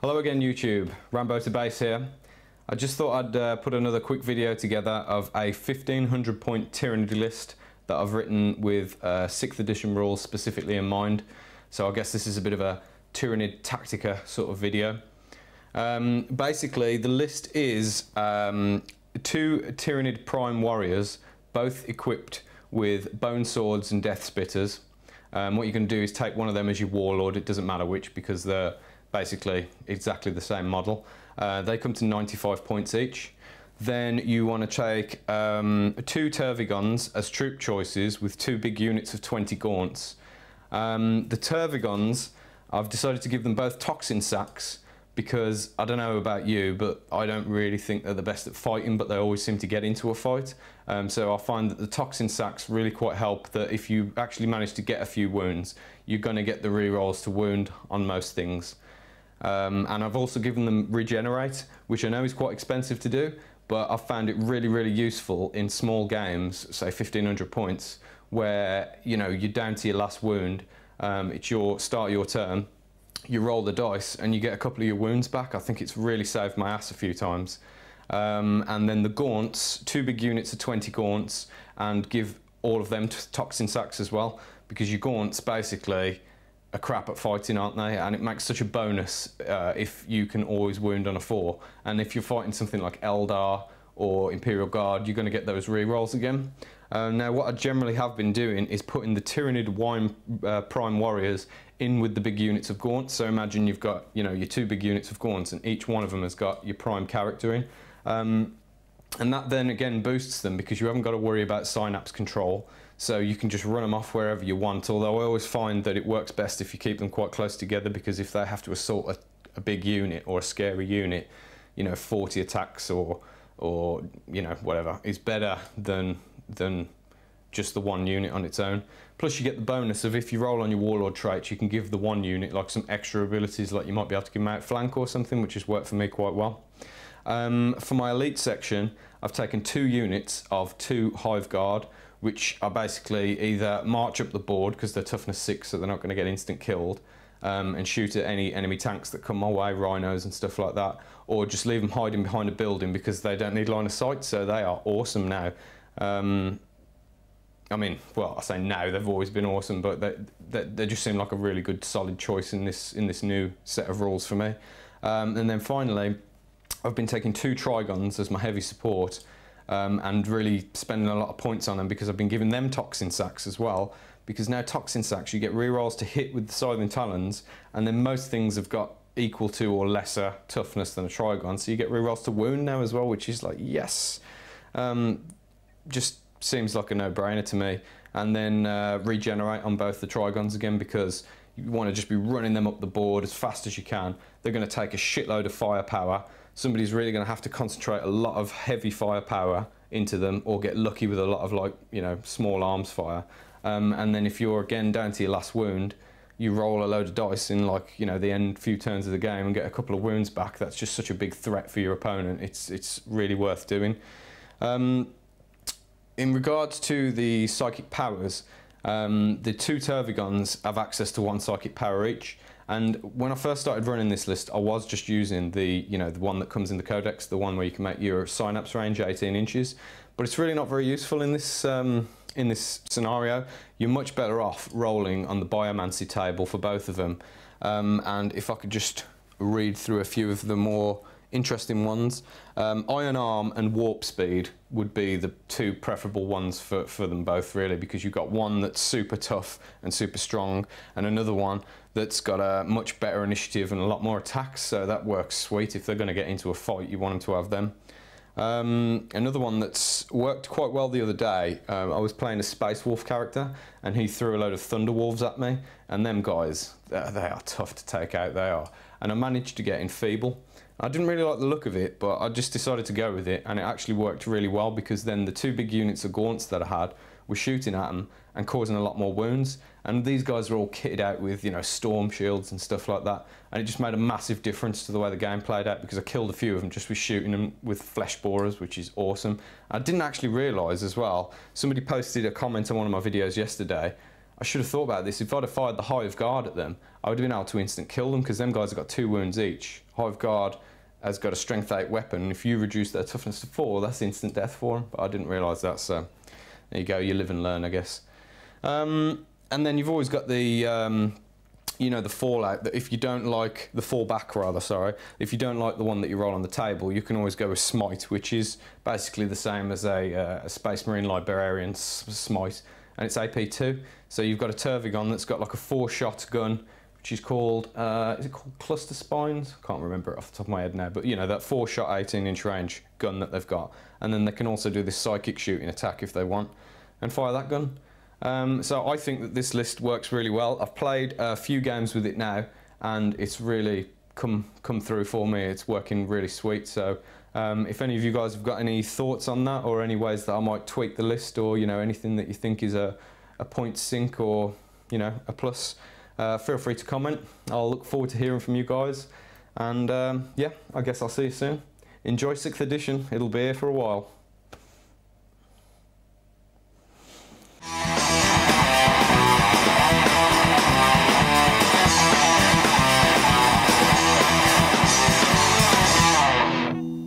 Hello again YouTube, Rambo to Base here. I just thought I'd put another quick video together of a 1500 point Tyranid list that I've written with 6th edition rules specifically in mind. So I guess this is a bit of a Tyranid Tactica sort of video. Basically the list is 2 Tyranid Prime Warriors, both equipped with Bone Swords and Death Spitters. What you can do is take one of them as your Warlord, it doesn't matter which because they're basically exactly the same model. They come to 95 points each. Then you want to take 2 Tervigons as troop choices with 2 big units of 20 gaunts. The Tervigons, I've decided to give them both toxin sacks because I don't know about you, but I don't really think they're the best at fighting, but they always seem to get into a fight. So I find that the toxin sacks really quite help, that if you actually manage to get a few wounds, you're going to get the rerolls to wound on most things. And I've also given them regenerate, which I know is quite expensive to do, but I've found it really useful in small games, say 1500 points, where you're down to your last wound. It's your start of your turn, you roll the dice and you get a couple of your wounds back. I think it's really saved my ass a few times. And then the gaunts, 2 big units of 20 gaunts, and give all of them toxin sacks as well, because your gaunts basically are crap at fighting, aren't they? And it makes such a bonus if you can always wound on a 4. And if you're fighting something like Eldar or Imperial Guard, you're going to get those rerolls again. Now what I generally have been doing is putting the Tyranid Prime Warriors in with the big units of gaunts. So imagine you've got your 2 big units of gaunts and each one of them has got your prime character in. And that then again boosts them because you haven't got to worry about synapse control. So you can just run them off wherever you want, although I always find that it works best if you keep them quite close together, because if they have to assault a big unit or a scary unit, 40 attacks or whatever is better than just the 1 unit on its own. Plus you get the bonus of, if you roll on your Warlord traits, you can give the 1 unit like some extra abilities, like you might be able to give them Outflank or something, which has worked for me quite well. For my elite section, I've taken 2 units of 2 Hive Guard, which are basically either march up the board because they're toughness 6, so they're not going to get instant killed, and shoot at any enemy tanks that come my way, rhinos and stuff like that, or just leave them hiding behind a building because they don't need line of sight, so they are awesome now. I mean, well, I say now, they've always been awesome, but they just seem like a really good solid choice in this new set of rules for me. And then finally, I've been taking 2 Trigons as my heavy support, and really spending a lot of points on them because I've been giving them toxin sacks as well, because now toxin sacks, you get rerolls to hit with the Scything Talons, and then most things have got equal to or lesser toughness than a Trigon, so you get rerolls to wound now as well, which is like, yes. Just seems like a no-brainer to me. And then regenerate on both the Trigons again, because you want to just be running them up the board as fast as you can. They're going to take a shitload of firepower. Somebody's really going to have to concentrate a lot of heavy firepower into them, or get lucky with a lot of small arms fire. And then if you're again down to your last wound, you roll a load of dice in the end few turns of the game and get a couple of wounds back. That's just such a big threat for your opponent. It's really worth doing. In regards to the psychic powers, the 2 Tervigons have access to 1 psychic power each. And when I first started running this list, I was just using the one that comes in the codex, the one where you can make your synapse range 18 inches. But it's really not very useful in this scenario. You're much better off rolling on the biomancy table for both of them. And if I could just read through a few of the more interesting ones, Iron Arm and Warp Speed would be the 2 preferable ones for them both, really, because you've got one that's super tough and super strong, and another one that's got a much better initiative and a lot more attacks, so that works sweet. If they're going to get into a fight, you want them to have them. Another one that's worked quite well the other day, I was playing a Space Wolf character and he threw a load of Thunder Wolves at me, and them guys, they are tough to take out, they are. And I managed to get Enfeeble. I didn't really like the look of it, but I just decided to go with it, and it actually worked really well, because then the two big units of Gaunts that I had were shooting at them and causing a lot more wounds, and these guys are all kitted out with, you know, storm shields and stuff like that, and it just made a massive difference to the way the game played out, because I killed a few of them just with shooting them with flesh borers, which is awesome. I didn't actually realise as well, somebody posted a comment on one of my videos yesterday, I should have thought about this, if I'd have fired the Hive Guard at them, I would have been able to instant kill them, because them guys have got 2 wounds each. Hive Guard has got a strength 8 weapon, and if you reduce their toughness to 4, that's instant death for them, but I didn't realise that, so there you go, you live and learn, I guess. And then you've always got the, you know, the fallout, that if you don't like, the fallback rather, sorry, if you don't like the one that you roll on the table, you can always go with Smite, which is basically the same as a Space Marine Librarian Smite, and it's AP2. So you've got a Tervigon that's got like a 4-shot gun, which is called, is it called Cluster Spines? I can't remember it off the top of my head now, but you know, that 4-shot 18-inch range gun that they've got. And then they can also do this psychic shooting attack if they want, and fire that gun. So I think that this list works really well. I've played a few games with it now, and it's really come through for me. It's working really sweet. So if any of you guys have got any thoughts on that, or any ways that I might tweak the list, or you know, anything that you think is a point sink, or you know, a plus, feel free to comment. I'll look forward to hearing from you guys, and yeah, I guess I'll see you soon. Enjoy 6th edition, it'll be here for a while.